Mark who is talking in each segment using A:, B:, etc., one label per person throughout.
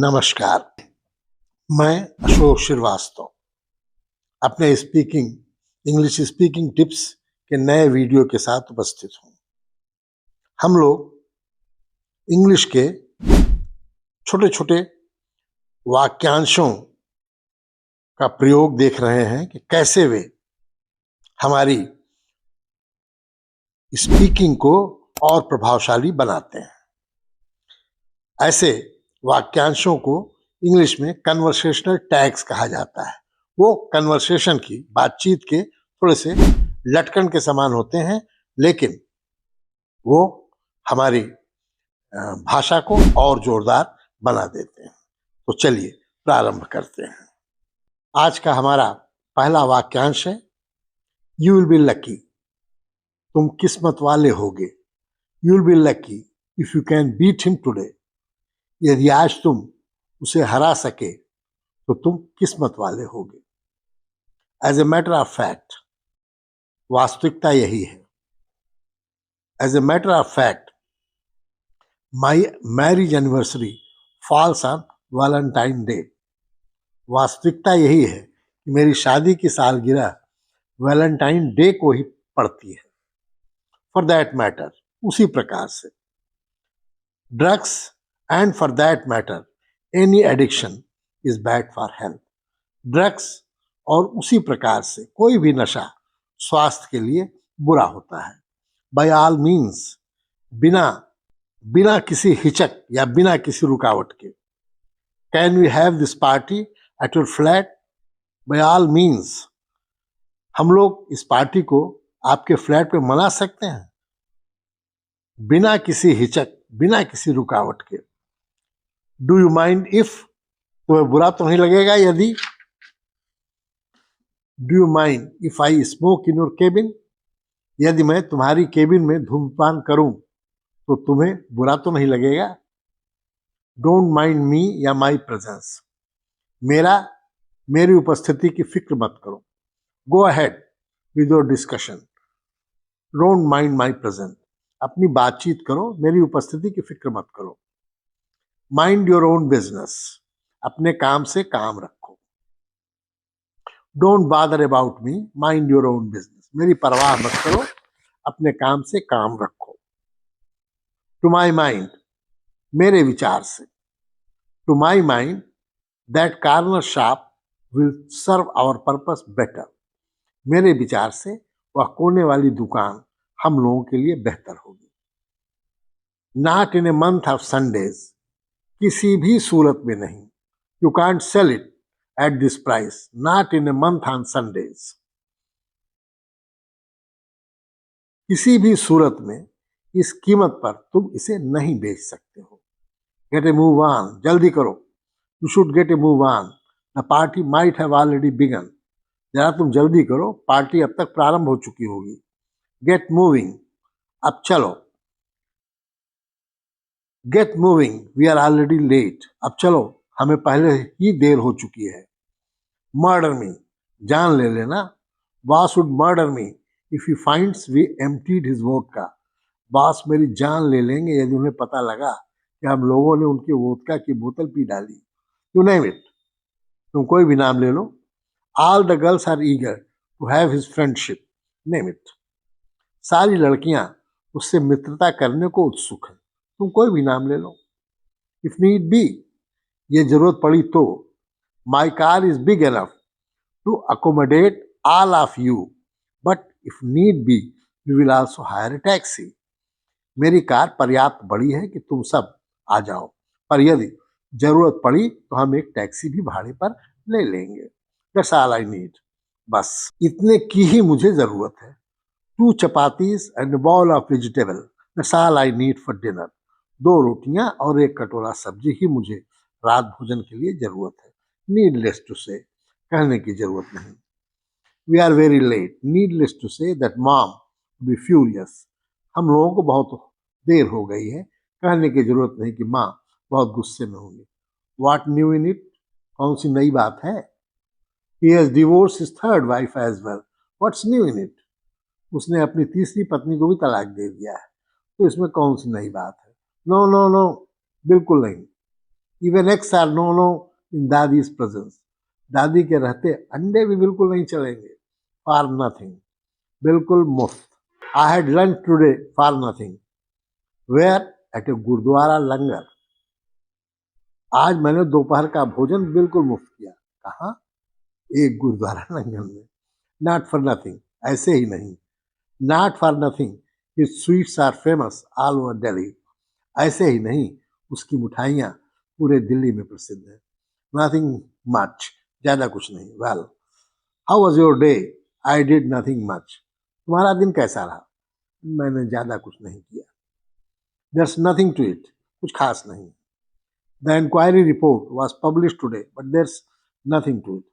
A: नमस्कार, मैं अशोक श्रीवास्तव अपने इंग्लिश स्पीकिंग टिप्स के नए वीडियो के साथ उपस्थित हूँ। हम लोग इंग्लिश के छोटे छोटे वाक्यांशों का प्रयोग देख रहे हैं कि कैसे वे हमारी स्पीकिंग को और प्रभावशाली बनाते हैं। ऐसे वाक्यांशों को इंग्लिश में कन्वर्सेशनल टैग्स कहा जाता है। वो कन्वर्सेशन की बातचीत के थोड़े से लटकन के समान होते हैं, लेकिन वो हमारी भाषा को और जोरदार बना देते हैं। तो चलिए प्रारंभ करते हैं। आज का हमारा पहला वाक्यांश है, यू विल बी लकी। तुम किस्मत वाले होगे। You will be lucky if you can beat him today. यदि आज तुम उसे हरा सके तो तुम किस्मत वाले होगे। As a matter of fact, वास्तविकता यही है। As a matter of fact, my marriage anniversary falls on Valentine Day. वास्तविकता यही है कि मेरी शादी की सालगिरह वैलेंटाइन डे को ही पड़ती है। फॉर दैट मैटर, उसी प्रकार से। Drugs and for that matter any addiction is bad for health. Drugs और उसी प्रकार से कोई भी नशा स्वास्थ्य के लिए बुरा होता है। बाय ऑल मीन्स, बिना किसी हिचक या बिना किसी रुकावट के। Can we have this party at your flat? By all means, हम लोग इस पार्टी को आपके फ्लैट पे मना सकते हैं, बिना किसी हिचक, बिना किसी रुकावट के। डू यू माइंड इफ, तुम्हें बुरा तो नहीं लगेगा यदि। Do you mind if I smoke in your cabin? यदि मैं तुम्हारी केबिन में धूम्रपान करूं तो तुम्हें बुरा तो नहीं लगेगा। डोंट माइंड मी या माई प्रेजेंस, मेरी उपस्थिति की फिक्र मत करो। Go ahead with your discussion. Don't mind my presence, अपनी बातचीत करो, मेरी उपस्थिति की फिक्र मत करो। माइंड योर ओन बिजनेस, अपने काम से काम रखो। डोंट बादर about me, mind your own business, मेरी परवाह मत करो, अपने काम से काम रखो। टू माई माइंड, मेरे विचार से। To my mind, that corner shop will serve our purpose better. मेरे विचार से वह कोने वाली दुकान हम लोगों के लिए बेहतर होगी। Not in a month of Sundays, किसी भी सूरत में नहीं। You can't sell it at this price, not in a month on Sundays. किसी भी सूरत में इस कीमत पर तुम इसे नहीं बेच सकते हो। गेट ए मूव ऑन, जल्दी करो। You should get a move on, the party might have already begun. जरा तुम जल्दी करो, पार्टी अब तक प्रारंभ हो चुकी होगी। गेट मूविंग, अब चलो। Get moving, we are already late. अब चलो, हमें पहले ही देर हो चुकी है। मर्डर मी, जान ले लेना। Boss would murder me if he finds we emptied his vodka. Boss मेरी जान ले लेंगे यदि उन्हें पता लगा कि हम लोगों ने उनकी वोदका की बोतल पी डाली। यू नेम इट, तुम कोई भी नाम ले लो। All the girls are eager to have his friendship. Name it, सारी लड़कियां उससे मित्रता करने को उत्सुक हैं। तुम कोई भी नाम ले लो। इफ नीड बी, ये जरूरत पड़ी तो। My car is big enough to accommodate all of you, but if need be we will also hire a taxi. मेरी कार पर्याप्त बड़ी है कि तुम सब आ जाओ, पर यदि जरूरत पड़ी तो हम एक टैक्सी भी भाड़े पर ले लेंगे। दैट्स ऑल आई नीड, बस इतने की ही मुझे जरूरत है। 2 chapatis and ball of vegetable, that's all I need for dinner. 2 रोटियां और 1 कटोरा सब्जी ही मुझे रात भोजन के लिए जरूरत है। नीडलेस टू से, कहने की जरूरत नहीं। We are very late, needless to say that mom be furious. हम लोगों को बहुत देर हो गई है, कहने की जरूरत नहीं कि माँ बहुत गुस्से में होंगी। व्हाट न्यू इन इट, कौन सी नई बात है। He has divorce his third wife as well, what's new in it. उसने अपनी तीसरी पत्नी को भी तलाक दे दिया है, तो इसमें कौन सी नई बात है। नो नो नो, बिल्कुल नहीं। Even eggs are no no in dadi's presence, दादी के रहते अंडे भी बिल्कुल नहीं चलेंगे, फॉर नथिंग, बिल्कुल मुफ्त। I had lunch today for nothing, where, at a gurdwara langar, आज मैंने दोपहर का भोजन बिल्कुल मुफ्त किया, कहाँ, एक गुरुद्वारा लंगर में। नॉट फॉर नथिंग, ऐसे ही नहीं, not for nothing his sweets are famous all over Delhi, ऐसे ही नहीं, उसकी मिठाइयाँ पूरे दिल्ली में प्रसिद्ध है। नथिंग मच, ज्यादा कुछ नहीं। Well, how was your day? I did nothing much, तुम्हारा दिन कैसा रहा? मैंने ज्यादा कुछ नहीं किया। देयर्स नथिंग टू इट, कुछ खास नहीं। The inquiry report was publish today but there's nothing to it,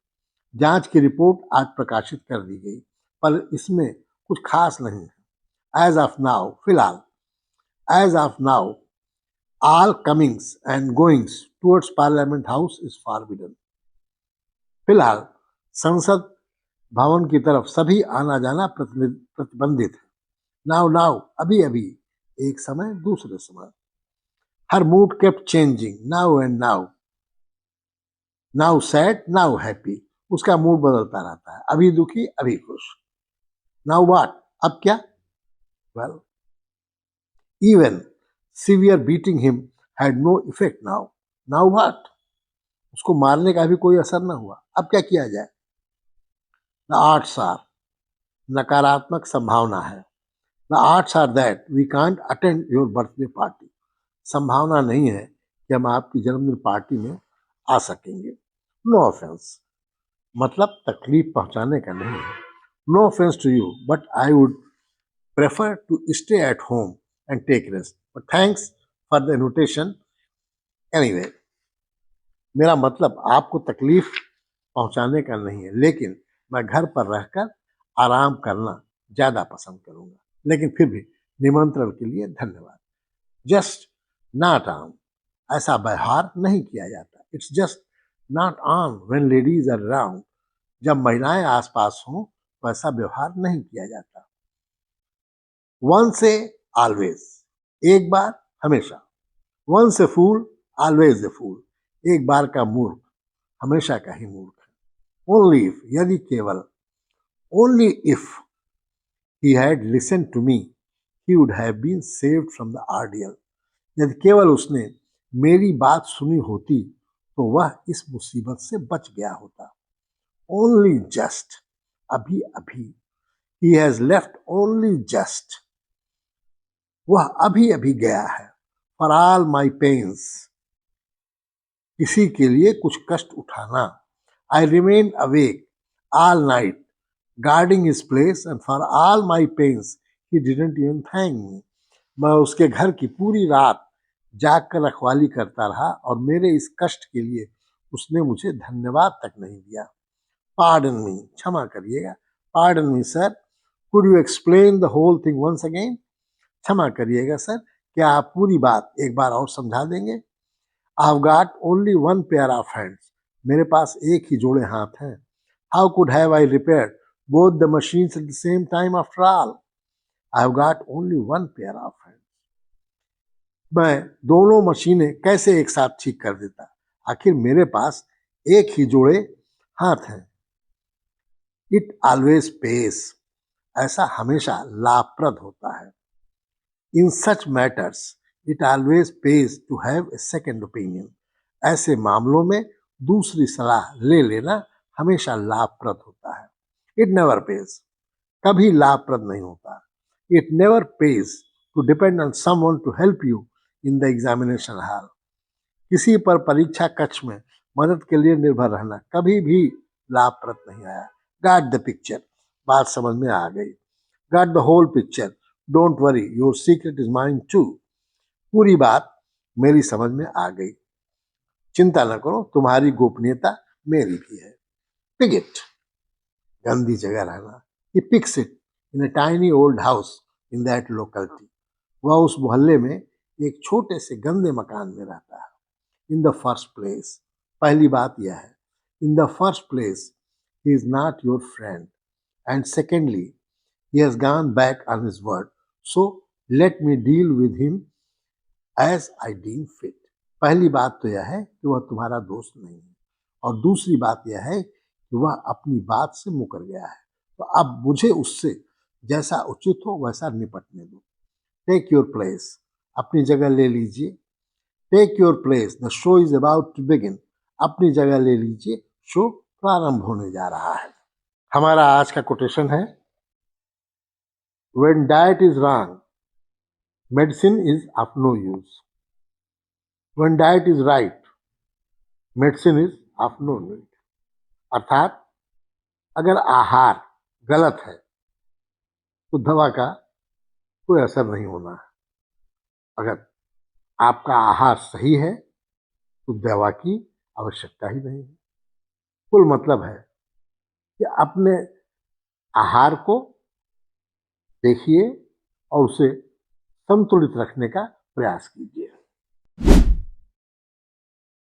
A: जांच की रिपोर्ट आज प्रकाशित कर दी गई पर इसमें कुछ खास नहीं है। एज ऑफ नाउ, फिलहाल, as of now all comings and goings towards Parliament House is forbidden. फिलहाल संसद भवन की तरफ सभी आना जाना प्रतिबंधित है। नाउ नाउ, अभी अभी, एक समय दूसरे समय। Her mood kept changing now and now, now sad now happy, उसका मूड बदलता रहता है, अभी दुखी अभी खुश। नाउ व्हाट, अब क्या? Well, even severe beating him had no effect now, now what, उसको मारने का भी कोई असर न हुआ, अब क्या किया जाए? द आर्ट्स आर, नकारात्मक संभावना है। The odds are that we can't attend your birthday party, संभावना नहीं है कि हम आपकी जन्मदिन पार्टी में आ सकेंगे। नो ऑफेंस, मतलब तकलीफ पहुंचाने का नहीं है। No offence to you but I would prefer to stay at home and take rest, but thanks for the invitation anyway. मेरा मतलब आपको तकलीफ पहुंचाने का नहीं है, लेकिन मैं घर पर रहकर आराम करना ज्यादा पसंद करूंगा, लेकिन फिर भी निमंत्रण के लिए धन्यवाद। जस्ट नॉट ऑन, ऐसा व्यवहार नहीं किया जाता। It's just not on when ladies are around, जब महिलाएं आसपास हों तो ऐसा व्यवहार नहीं किया जाता। वन से ऑलवेज, एक बार हमेशा। वन से फूल ऑलवेज ए फूल, एक बार का मूर्ख हमेशा का ही मूर्ख है। ओनली इफ, यदि केवल, only if he had listen to me he would have been saved from the ordeal, यदि केवल उसने मेरी बात सुनी होती तो वह इस मुसीबत से बच गया होता। ओनली जस्ट, अभी अभी। He has left only just, वह अभी अभी गया है। फॉर ऑल माई पेन्स, किसी के लिए कुछ कष्ट उठाना। I remain awake all night guarding his place and for all my pains he didn't even thank me, मैं उसके घर की पूरी रात जाग कर रखवाली करता रहा और मेरे इस कष्ट के लिए उसने मुझे धन्यवाद तक नहीं दिया। पार्डन मी, क्षमा करिएगा। Pardon me sir, could you explain the whole thing once again, क्षमा करिएगा सर, क्या आप पूरी बात एक बार और समझा देंगे? I have got only one pair of hands, मेरे पास एक ही जोड़े हाथ हैं। How could have I repaired both the machines at the same time after all, I have got only one pair of hands, मैं दोनों मशीनें कैसे एक साथ ठीक कर देता, आखिर मेरे पास एक ही जोड़े हाथ हैं। इट ऑलवेज पेस, ऐसा हमेशा लाभप्रद होता है। In such matters it always pays to have a second opinion, ऐसे मामलों में दूसरी सलाह ले लेना हमेशा लाभप्रद होता है। इट नेवर पेज, कभी लाभप्रद नहीं होता। It never pays to depend on someone to help you in the examination hall, किसी पर परीक्षा कक्ष में मदद के लिए निर्भर रहना कभी भी लाभप्रद नहीं आया। गॉट द पिक्चर, बात समझ में आ गई। Got the whole picture, don't worry your secret is mine too, पूरी बात मेरी समझ में आ गई, चिंता न करो तुम्हारी गोपनीयता मेरी भी है। पिगेट, गंदी जगह रहना। He picks it in a tiny old house in that locality, वह उस मोहल्ले में एक छोटे से गंदे मकान में रहता है। इन द फर्स्ट प्लेस, पहली बात यह है, in the first place he is not your friend, and secondly he has gone back on his word, so let me deal with him as I deem fit. पहली बात तो यह है कि वह तुम्हारा दोस्त नहीं है, और दूसरी बात यह है कि वह अपनी बात से मुकर गया है। तो अब मुझे उससे जैसा उचित हो वैसा निपटने दो। टेक योर प्लेस, अपनी जगह ले लीजिए। Take your place, the show is about to begin. अपनी जगह ले लीजिए, शो प्रारंभ होने जा रहा है। हमारा आज का कोटेशन है, when diet is wrong, medicine is of no use. When diet is right, medicine is of no need. अर्थात अगर आहार गलत है तो दवा का कोई असर नहीं होना है, अगर आपका आहार सही है तो दवा की आवश्यकता ही नहीं है। कुल मतलब है कि अपने आहार को देखिए और उसे संतुलित रखने का प्रयास कीजिए।